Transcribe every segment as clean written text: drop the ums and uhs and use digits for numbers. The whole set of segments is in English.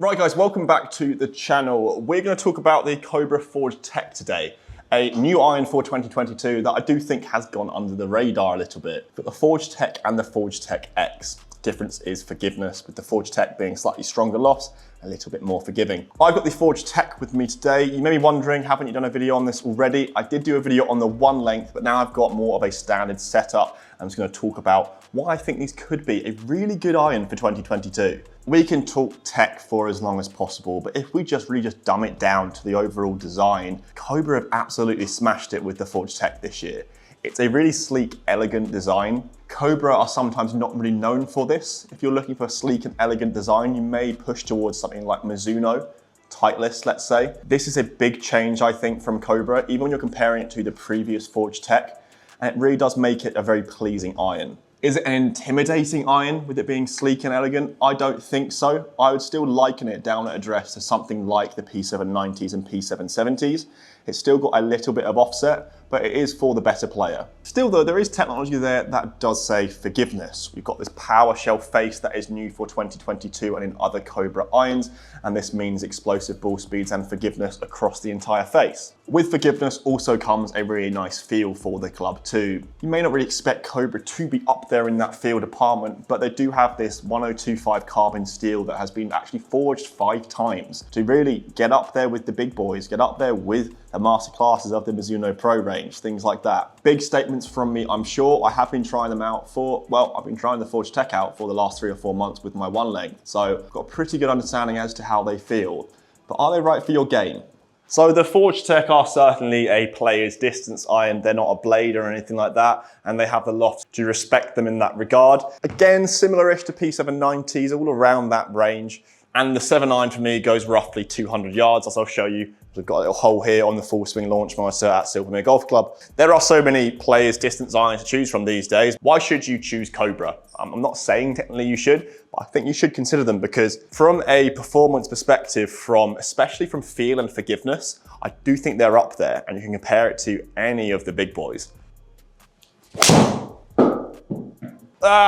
Right guys, welcome back to the channel. We're going to talk about the Cobra Forged Tec today. A new iron for 2022 that I do think has gone under the radar a little bit. But the Forged Tec and the Forged Tec X. Difference is forgiveness, with the Forged Tec being slightly stronger loft, a little bit more forgiving. I've got the Forged Tec with me today. You may be wondering, haven't you done a video on this already? I did do a video on the one length, but now I've got more of a standard setup. I'm just going to talk about why I think these could be a really good iron for 2022. We can talk tech for as long as possible, but if we really just dumb it down to the overall design, Cobra have absolutely smashed it with the Forged Tec this year. It's a really sleek, elegant design. Cobra are sometimes not really known for this. If you're looking for a sleek and elegant design, you may push towards something like Mizuno, Titleist, let's say. This is a big change, I think, from Cobra, even when you're comparing it to the previous Forged Tec, and it really does make it a very pleasing iron. Is it an intimidating iron with it being sleek and elegant? I don't think so. I would still liken it down at address to something like the P790s and P770s. It's still got a little bit of offset, but it is for the better player. Still though, there is technology there that does say forgiveness. We've got this power shell face that is new for 2022 and in other Cobra irons, and this means explosive ball speeds and forgiveness across the entire face. With forgiveness also comes a really nice feel for the club too. You may not really expect Cobra to be up there in that feel department, but they do have this 1025 carbon steel that has been actually forged 5 times to really get up there with the big boys, get up there with the master classes of the Mizuno Pro range, things like that. Big statements from me, I'm sure. I have been trying them out for, well, I've been trying the Forged Tec out for the last 3 or 4 months with my one length. So I've got a pretty good understanding as to how they feel. But are they right for your game? So the Forged Tec are certainly a player's distance iron. They're not a blade or anything like that, and they have the loft to respect them in that regard. Again, similar-ish to P790s, all around that range. And the 7.9 for me goes roughly 200 yards, as I'll show you. We've got a little hole here on the full swing launch monitor at Silvermere Golf Club. There are so many players' distance irons to choose from these days. Why should you choose Cobra? I'm not saying technically you should, but I think you should consider them because from a performance perspective, especially from feel and forgiveness, I do think they're up there, and you can compare it to any of the big boys.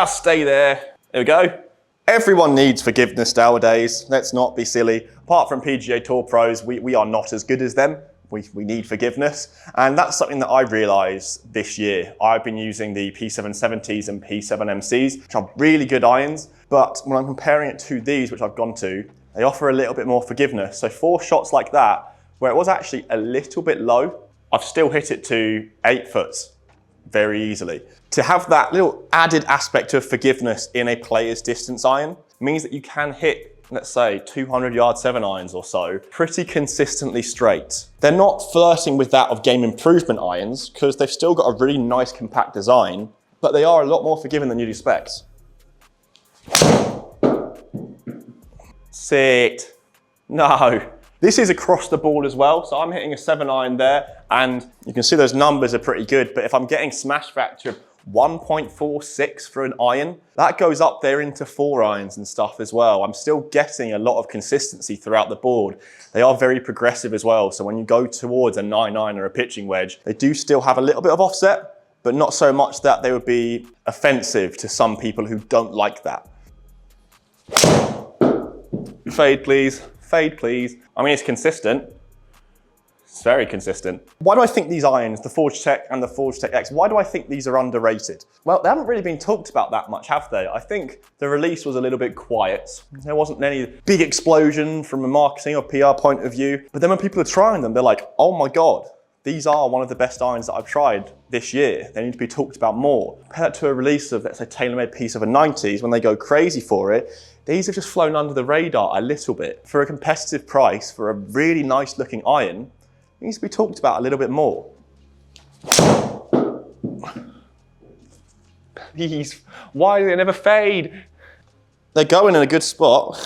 Stay there. There we go. Everyone needs forgiveness nowadays. Let's not be silly. Apart from PGA Tour pros, we are not as good as them. We need forgiveness. And that's something that I realized this year. I've been using the P770s and P7MCs, which are really good irons. But when I'm comparing it to these, which I've gone to, they offer a little bit more forgiveness. So 4 shots like that, where it was actually a little bit low, I've still hit it to 8 foot very easily. To have that little added aspect of forgiveness in a player's distance iron means that you can hit, let's say, 200-yard 7-irons or so pretty consistently straight. They're not flirting with that of game improvement irons because they've still got a really nice compact design, but they are a lot more forgiving than you'd expect. Sit. No. This is across the board as well, so I'm hitting a 7-iron there, and you can see those numbers are pretty good, but if I'm getting smash factor of 1.46 for an iron, that goes up there into 4-irons and stuff as well. I'm still getting a lot of consistency throughout the board. They are very progressive as well, so when you go towards a 9-iron or a pitching wedge, they do still have a little bit of offset, but not so much that they would be offensive to some people who don't like that. Fade, please. Fade, please. I mean, it's consistent. It's very consistent. Why do I think these irons, the Forged Tec and the Forged Tec X, why do I think these are underrated? Well, they haven't really been talked about that much, have they? I think the release was a little bit quiet. There wasn't any big explosion from a marketing or PR point of view. But then when people are trying them, they're like, oh my God, these are one of the best irons that I've tried this year. They need to be talked about more. Compare that to a release of, let's say, TaylorMade P790s, when they go crazy for it, these have just flown under the radar a little bit. For a competitive price, for a really nice looking iron, it needs to be talked about a little bit more. Please, why do they never fade? They're going in a good spot.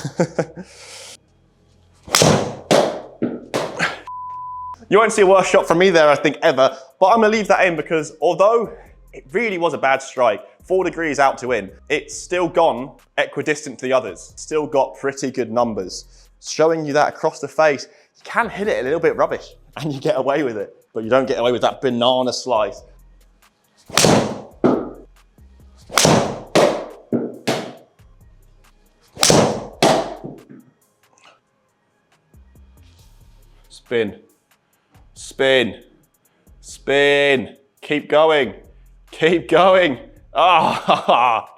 You won't see a worse shot from me there, I think, ever, but I'm gonna leave that in because although it really was a bad strike, 4 degrees out to in, it's still gone equidistant to the others. Still got pretty good numbers. Showing you that across the face, you can hit it a little bit rubbish and you get away with it, but you don't get away with that banana slice. Spin, spin, spin. Keep going, keep going. Ah,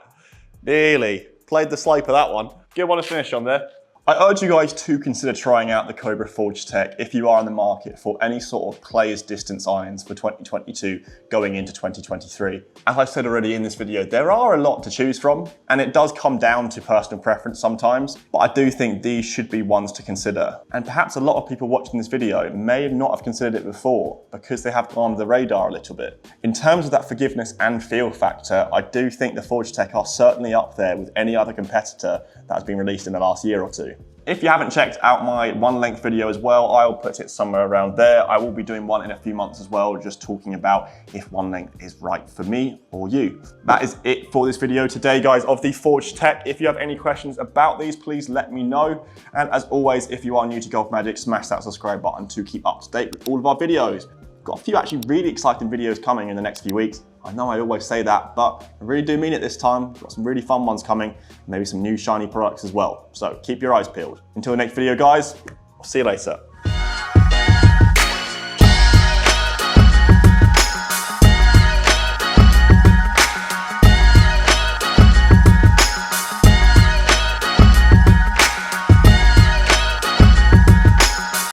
nearly. Played the slope of that one. Good one to finish on there. I urge you guys to consider trying out the Cobra Forged Tec if you are in the market for any sort of players distance irons for 2022 going into 2023. As I've said already in this video, there are a lot to choose from, and it does come down to personal preference sometimes, but I do think these should be ones to consider. And perhaps a lot of people watching this video may not have considered it before because they have gone under the radar a little bit. In terms of that forgiveness and feel factor, I do think the Forged Tec are certainly up there with any other competitor that has been released in the last year or two. If you haven't checked out my one length video as well, I'll put it somewhere around there. I will be doing one in a few months as well, just talking about if one length is right for me or you. That is it for this video today, guys, of the Forged Tec. If you have any questions about these, please let me know. And as always, if you are new to GolfMagic, smash that subscribe button to keep up to date with all of our videos. We've got a few actually really exciting videos coming in the next few weeks. I know I always say that, but I really do mean it this time. We've got some really fun ones coming, maybe some new shiny products as well. So keep your eyes peeled. Until the next video, guys, I'll see you later.